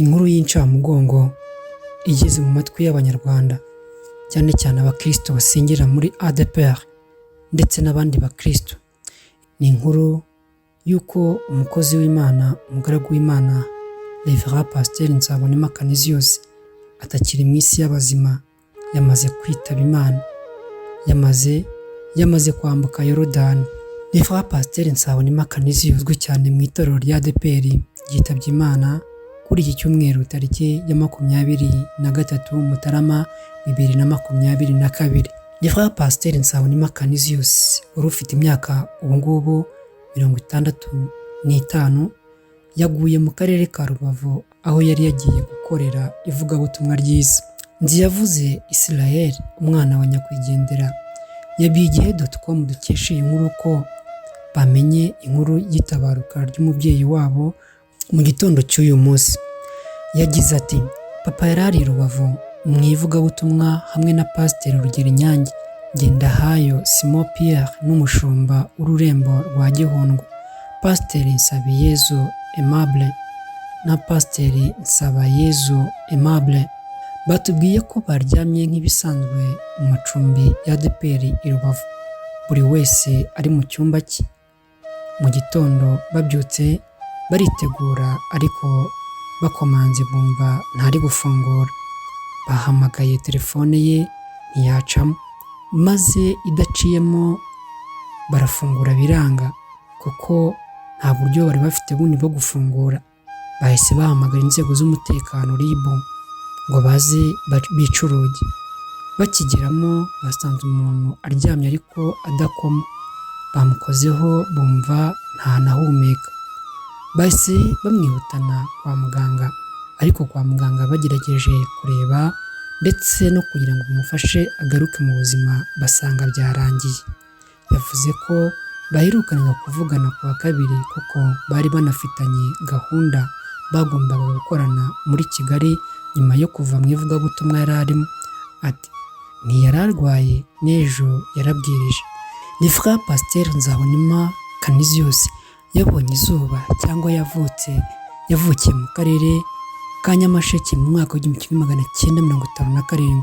Inkuru y'incamugongo igeze mu matwi y'Abanyarwanda, cyane cyane abakristo basengera muri ADEPR ndetse n'abandi bakristo. Ni inkuru y'uko umukozi w'Imana, umugaragu w'Imana, Rev. Pasteur Nzabonimpa Canisius atakiri mu isi y'abazima, yamaze kwitaba Imana, yamaze kwambuka Yorodani. Rev. Pasteur Nzabonimpa Canisius uzwi cyane mu itorero rya ADEPR yitabye Imana kuri iki cyumweru tariki ya 23 Mutarama 2022. Rev. Pasteur Nzabonimpa Canisius wari ufite imyaka ubungubu 65, yaguye mu karere ka Rubavu aho yari yagiye gukorera ivugabutumwa ryiza. Nziyavuze Israel, umwana wa nyakwigendera, yabwiye igihe.com dukesha iyi nkuru ko bamenye inkuru y'itabaruka ry'umubyeyi wabo mu gitondo cy'uyu munsi. Yagize ati: "Papa yarari Rubavu mu ivugabutumwa hamwe na Pasteur Rugero Inyange, Ngendahayo Simon Pierre n'umushumba w'ururembo rwa Gihundwe, Pasteur Nsabayezu Aimable na Pasteur Nsabayezu Aimable. Batubwiye ko baryamye nk'ibisanzwe mu macumbi ya ADEPR i Rubavu, buri wese ari mu cyumba cye. Mu gitondo babyutse baritegura, ariko bakomanze bumva ntari gufungura. Bahamagaye telefone ye ntiyacamo, maze idaciyemo barafungura biranga, kuko nta buryo bari bafite bundi bwo gufungura. Bahise bahamagara inzego z'umutekano RIB ngo baze bice urugi. Bakigeramo basanze umuntu aryamye ariko adakoma. Bamukozeho bumva ntanahumeka. Bahise bamwihutana kwa muganga, ariko kwa muganga bagerageje kureba ndetse no kugira ngo bamufashe agaruke mu buzima basanga byarangiye. Yavuze ko baherukanaga kuvugana ku wa kabiri, kuko bari banafitanye gahunda bagombaga gukorana muri Kigali nyuma yo kuva mu ivugabutumwa yari arimo. Ati: "Ntiyari arwaye, n'ejo yarabwirije." Rev. Pasteur Nzabonimpa Canisius yabonye izuba cyangwa yavukiye mu karere ka Nyamasheke mu mwaka w'1957.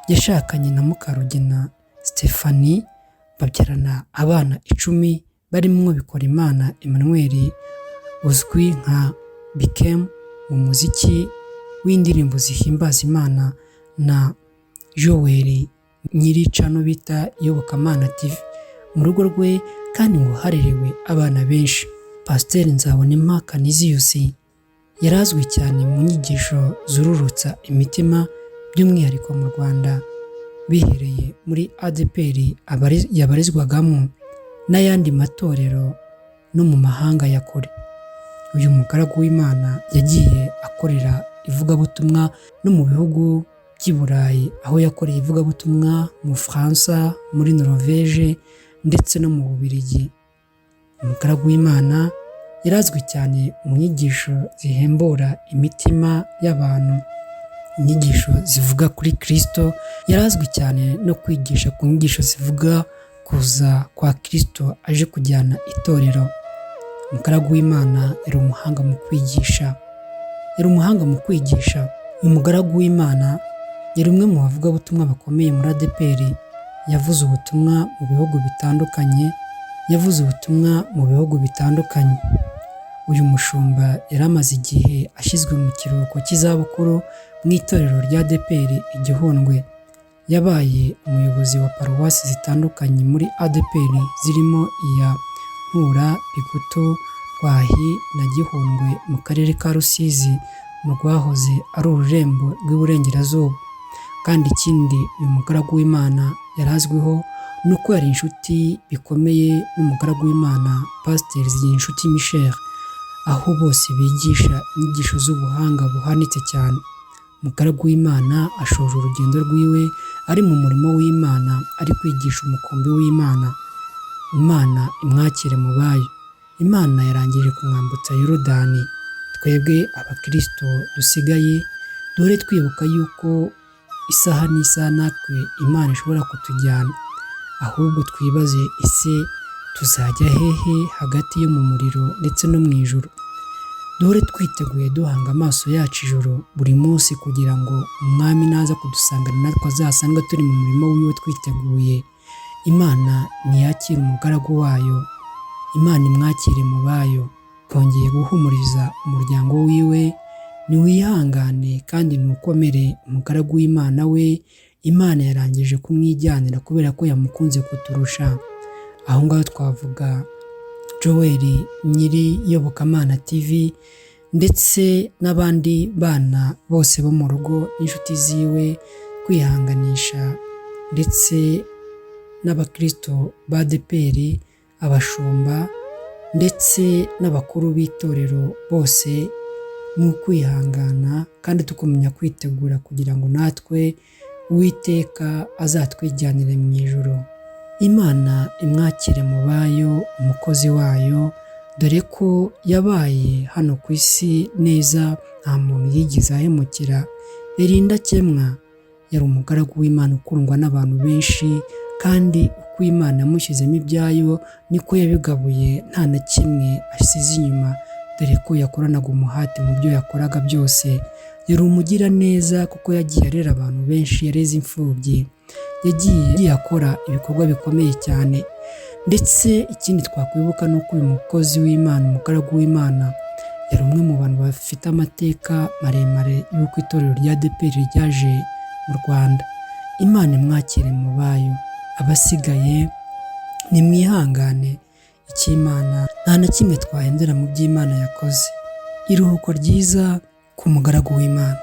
Yashakanye na Mukarugina Stephanie, babyarana abana 10 barimo Bikorimana Emmanuel uzwi nka Bikem mu muziki w'indirimbo zihimbaza Imana, na Joel nyiricano bita Iyobokamana TV. Mu rugo rwe kandi ngo harerewe abana benshi. Pasteur Nzabonimpa Canisius yarazwi cyane mu nyigisho zururutsa imitima, by'umwihariko mu Rwanda, bihereye muri ADEPR yabarizwagamo n'ayandi matorero no mu mahanga ya kure. Uyu mugaragu w'Imana yagiye akorera ivugabutumwa no mu bihugu by'i Burayi, aho yakoreye ivugabutumwa mu Bufaransa, muri Norvège ndetse no mu Bubiligi. Umugaragu w'Imana yarazwi cyane mu nyigisho zihembura imitima y'abantu, inyigisho zivuga kuri Kristo. Yarazwi cyane no kwigisha ku nyigisho zivuga kuza kwa Kristo aje kujyana itorero. Umugaragu w'Imana yari umuhanga mu kwigisha. Uyu mugaragu w'Imana yari umwe mu bavugabutumwa bakomeye muri ADEPR. Yavuze ubutumwa mu bihugu bitandukanye. Uyu mushumba yari amaze igihe ashyizwe mu kiruhuko cy'izabukuru mu itorero rya ADEPR i Gihundwe. Yabaye umuyobozi wa paruwasi zitandukanye muri ADEPR zirimo iya Nkura, Bikutu, Rwahi na Gihundwe mu karere ka Rusizi, mu rwahoze ari ururembo rw'iburengerazuba. Kandi ikindi uyu mugaragu w'Imana yarazwiho nuko yari inshuti bikomeye n'umugaragu w'Imana Pasteur Zigirinshuti Michel, aho bose bigisha inyigisho z'ubuhanga buhanitse cyane. Umugaragu w'Imana ashoje urugendo rwiwe ari mu murimo w'Imana, ari kwigisha umukumbi w'Imana. Imana imwakire mu bayo. Imana yarangije kumwambutsa Yorodani. Twebwe abakristo dusigaye dore twibuka yuko isaha n'isaha natwe Imana ishobora kutujyana. Ahubwo twibaze, ese tuzajya hehe hagati yo mu muriro ndetse no mu ijuru? duhore twiteguye duhanga amaso yacu ijuru buri munsi kugira ngo umwami naza kudusangana natwe azasanga turi mu murimo wiwe twiteguye. Imana ntiyakire umugaragu wayo, Imana imwakire mu bayo. Twongeye guhumuriza umuryango wiwe, niwihangane kandi nukomere umugaragu w'Imana we, Imana yarangije kumwijyanira kubera ko yamukunze kuturusha. Aho ngaho twavuga Joel nyiri Iyobokamana TV ndetse n'abandi bana bose bo mu rugo n'inshuti ziwe, kwihanganisha ndetse n'abakristo ba ADEPR, abashumba ndetse n'abakuru b'itorero bose, ni ukwihangana kandi tukamenya kwitegura kugira ngo natwe Uwiteka azatwijyanire mu ijuru. Imana imwakire mu bayo, umukozi wayo, dore ko yabaye hano ku isi neza, nta muntu yigeze ahemukira. Yari indakemwa, yari umugaragu w'Imana ukundwa n'abantu benshi, kandi uko Imana yamushyizemo ibyayo niko yabigabuye, nta na kimwe asize inyuma, dore ko yakoranaga umuhate mu byo yakoraga byose. Yari umugira neza kuko yagiye arera abantu benshi, yareze imfubyi, yagiye akora ibikorwa bikomeye cyane. Ndetse ikindi twakwibuka ni uko uyu mukozi w'Imana, umugaragu w'Imana, yari umwe mu bantu bafite amateka maremare y'uko itorero rya ADEPR ryaje mu Rwanda. Imana imwakire mu bayo, abasigaye nimwihangane, icy'Imana nta na kimwe twahindura mu by'Imana yakoze. Iruhuko ryiza ku mugaragu w'Imana.